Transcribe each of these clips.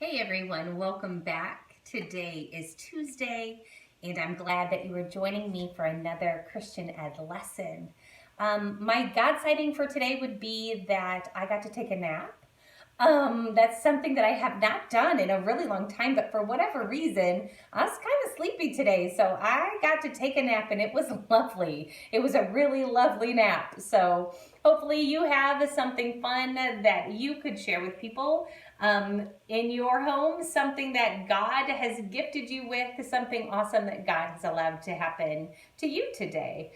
Hey everyone, welcome back. Today is Tuesday, and I'm glad that you are joining me for another Christian Ed lesson. My God sighting for today would be that I got to take a nap. That's something that I have not done in a really long time, but for whatever reason, I was kind of sleepy today, so I got to take a nap and it was lovely. It was a really lovely nap. So hopefully you have something fun that you could share with people in your home, something that God has gifted you with, something awesome that God has allowed to happen to you today.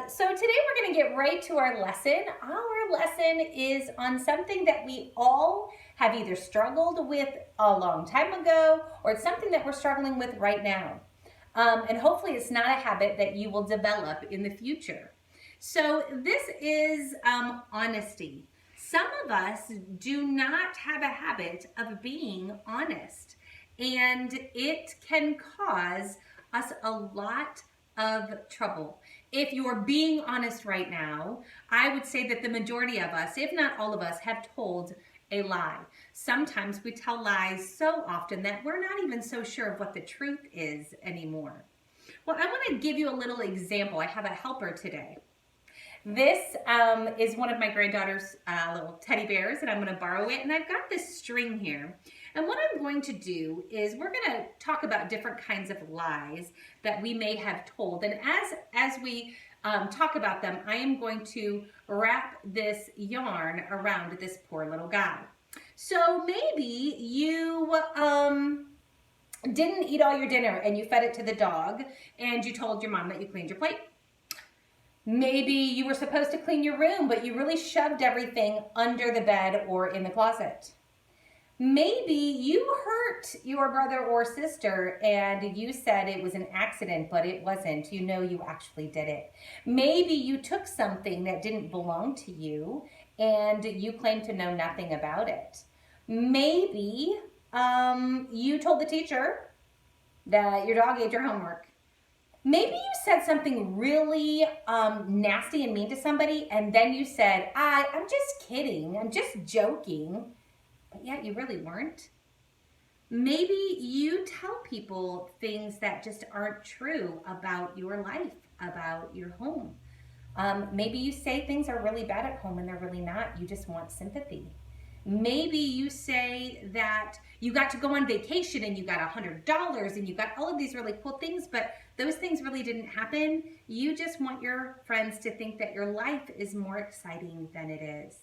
So today we're going to get right to our lesson. Our lesson is on something that we all have either struggled with a long time ago or it's something that we're struggling with right now. And hopefully it's not a habit that you will develop in the future. So this is honesty. Some of us do not have a habit of being honest, and it can cause us a lot of trouble. If you're being honest right now, I would say that the majority of us, if not all of us, have told a lie. Sometimes we tell lies so often that we're not even so sure of what the truth is anymore. Well, I want to give you a little example. I have a helper today. This is one of my granddaughter's little teddy bears, and I'm going to borrow it. And I've got this string here. And what I'm going to do is we're going to talk about different kinds of lies that we may have told. And as we talk about them, I am going to wrap this yarn around this poor little guy. So maybe you didn't eat all your dinner and you fed it to the dog and you told your mom that you cleaned your plate. Maybe you were supposed to clean your room, but you really shoved everything under the bed or in the closet. Maybe you hurt your brother or sister and you said it was an accident, but it wasn't. You know you actually did it. Maybe you took something that didn't belong to you and you claim to know nothing about it. Maybe you told the teacher that your dog ate your homework. Maybe you said something really nasty and mean to somebody, and then you said, I'm just kidding, I'm just joking, but yet you really weren't. Maybe you tell people things that just aren't true about your life, about your home. Maybe you say things are really bad at home and they're really not. You just want sympathy. Maybe you say that you got to go on vacation and you got $100 and you got all of these really cool things, but those things really didn't happen. You just want your friends to think that your life is more exciting than it is.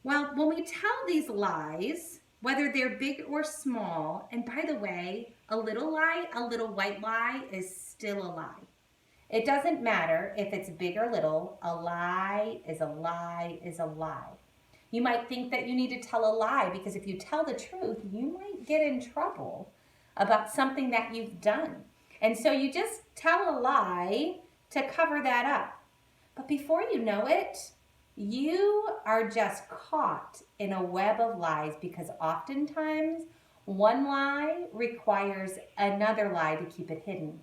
Well, when we tell these lies, whether they're big or small, and by the way, a little lie, a little white lie is still a lie. It doesn't matter if it's big or little, a lie is a lie is a lie. You might think that you need to tell a lie because if you tell the truth, you might get in trouble about something that you've done. And so you just tell a lie to cover that up. But before you know it, you are just caught in a web of lies because oftentimes one lie requires another lie to keep it hidden.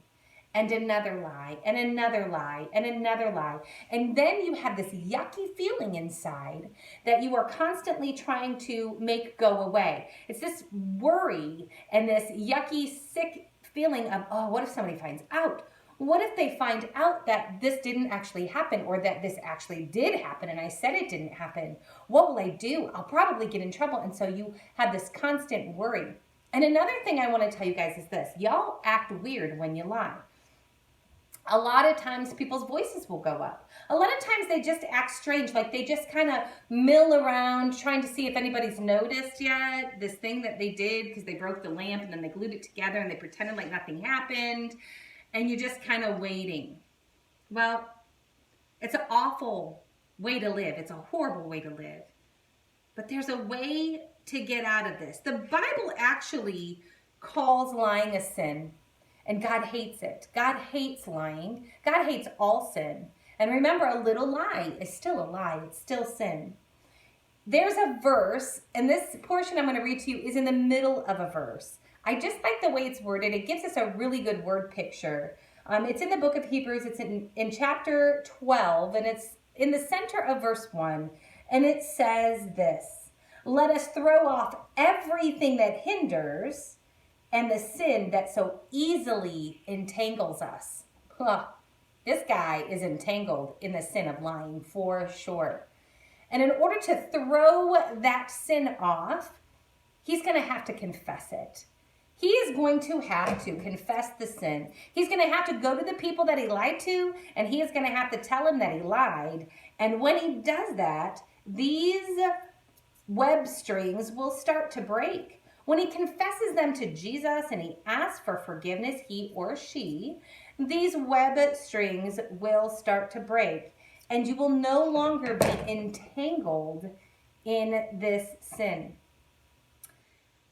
And another lie, and another lie, and another lie. And then you have this yucky feeling inside that you are constantly trying to make go away. It's this worry and this yucky, sick feeling of, oh, what if somebody finds out? What if they find out that this didn't actually happen or that this actually did happen and I said it didn't happen? What will I do? I'll probably get in trouble. And so you have this constant worry. And another thing I want to tell you guys is this. Y'all act weird when you lie. A lot of times people's voices will go up. A lot of times they just act strange, like they just kind of mill around trying to see if anybody's noticed yet this thing that they did because they broke the lamp and then they glued it together and they pretended like nothing happened and you're just kind of waiting. Well, it's an awful way to live. It's a horrible way to live. But there's a way to get out of this. The Bible actually calls lying a sin. And God hates it. God hates lying. God hates all sin. And remember, a little lie is still a lie. It's still sin. There's a verse, and this portion I'm going to read to you is in the middle of a verse. I just like the way it's worded. It gives us a really good word picture. It's in the book of Hebrews. It's in chapter 12, and it's in the center of verse 1. And it says this: Let us throw off everything that hinders and the sin that so easily entangles us. This guy is entangled in the sin of lying for sure. And in order to throw that sin off, he's going to have to confess it. He is going to have to confess the sin. He's going to have to go to the people that he lied to, and he is going to have to tell them that he lied. And when he does that, these web strings will start to break. When he confesses them to Jesus and he asks for forgiveness, he or she, these web strings will start to break. And you will no longer be entangled in this sin.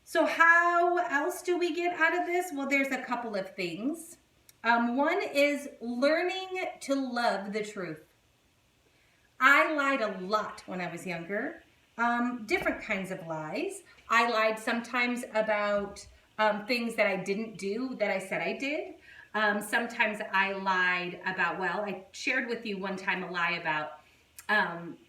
So how else do we get out of this? Well, there's a couple of things. One is learning to love the truth. I lied a lot when I was younger. Different kinds of lies. I lied sometimes about things that I didn't do that I said I did. Sometimes I lied about, well, I shared with you one time a lie about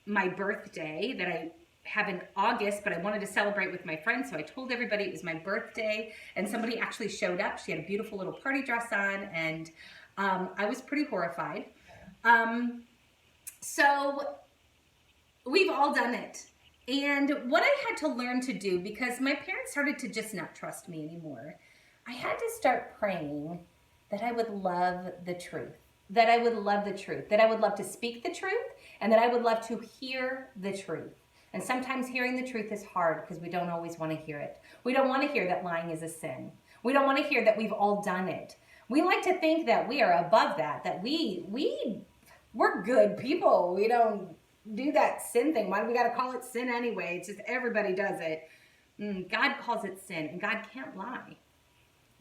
my birthday that I have in August, but I wanted to celebrate with my friends, so I told everybody it was my birthday, and somebody actually showed up. She had a beautiful little party dress on, and I was pretty horrified. So we've all done it. And what I had to learn to do, because my parents started to just not trust me anymore, I had to start praying that I would love the truth, that I would love the truth, that I would love to speak the truth, and that I would love to hear the truth. And sometimes hearing the truth is hard because we don't always want to hear it. We don't want to hear that lying is a sin. We don't want to hear that we've all done it. We like to think that we are above that we're good people. We don't do that sin thing. Why do we got to call it sin anyway? It's just everybody does it. God calls it sin, and God can't lie.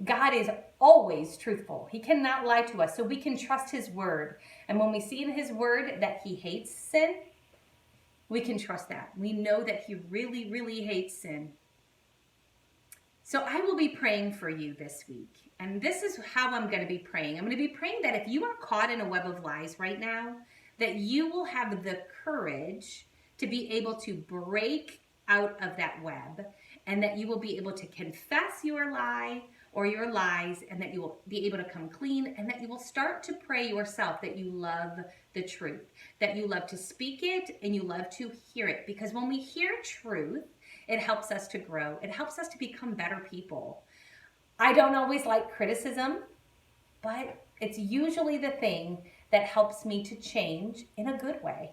God is always truthful. He cannot lie to us, so we can trust his word. And when we see in his word that he hates sin, we can trust that. We know that he really, really hates sin. So I will be praying for you this week. And this is how I'm going to be praying. I'm going to be praying that if you are caught in a web of lies right now, that you will have the courage to be able to break out of that web, and that you will be able to confess your lie or your lies, and that you will be able to come clean, and that you will start to pray yourself that you love the truth, that you love to speak it and you love to hear it. Because when we hear truth, it helps us to grow. It helps us to become better people. I don't always like criticism, but it's usually the thing that helps me to change in a good way.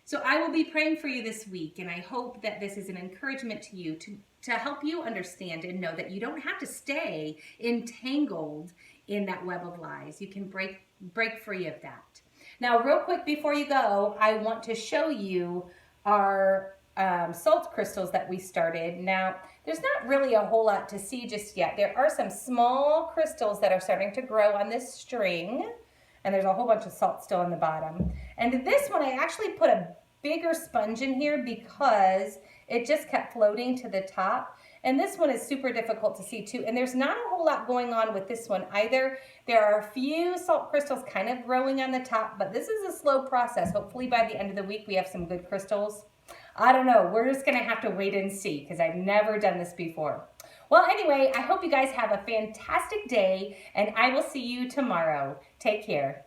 So I will be praying for you this week, and I hope that this is an encouragement to you to help you understand and know that you don't have to stay entangled in that web of lies. You can break free of that. Now, real quick before you go, I want to show you our salt crystals that we started. Now, there's not really a whole lot to see just yet. There are some small crystals that are starting to grow on this string, and there's a whole bunch of salt still on the bottom. And this one, I actually put a bigger sponge in here because it just kept floating to the top. And this one is super difficult to see too. And there's not a whole lot going on with this one either. There are a few salt crystals kind of growing on the top, but this is a slow process. Hopefully by the end of the week, we have some good crystals. I don't know. We're just going to have to wait and see because I've never done this before. Well, anyway, I hope you guys have a fantastic day, and I will see you tomorrow. Take care.